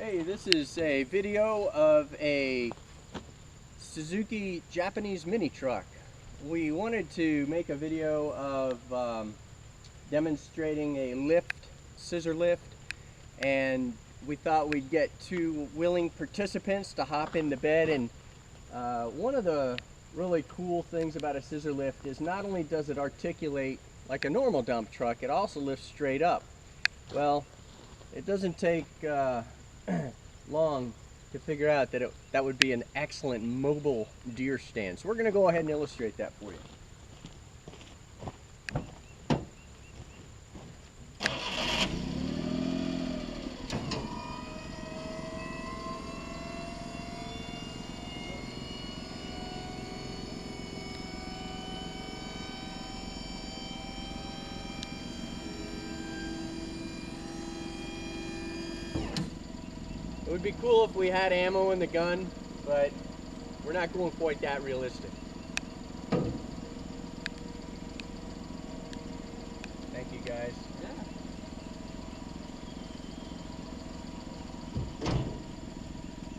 Hey, this is a video of a Suzuki Japanese mini truck. We wanted to make a video of demonstrating a lift, scissor lift, and we thought we'd get two willing participants to hop in the bed. And one of the really cool things about a scissor lift is not only does it articulate like a normal dump truck, it also lifts straight up. Well, it doesn't take long to figure out that that would be an excellent mobile deer stand. So we're going to go ahead and illustrate that for you. It would be cool if we had ammo in the gun, but we're not going quite that realistic. Thank you, guys. Yeah.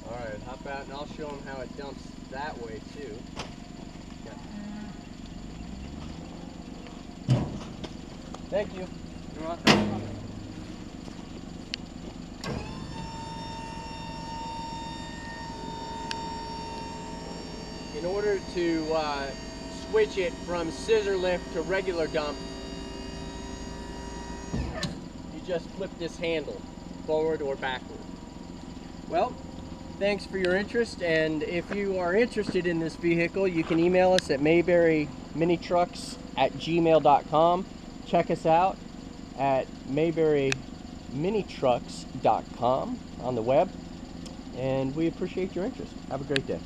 All right, hop out and I'll show them how it dumps that way too. Yeah. Thank you. You're welcome. In order to switch it from scissor lift to regular dump, you just flip this handle forward or backward. Well, thanks for your interest, and if you are interested in this vehicle, you can email us at mayberryminitrucks@gmail.com. Check us out at mayberryminitrucks.com on the web, and we appreciate your interest. Have a great day.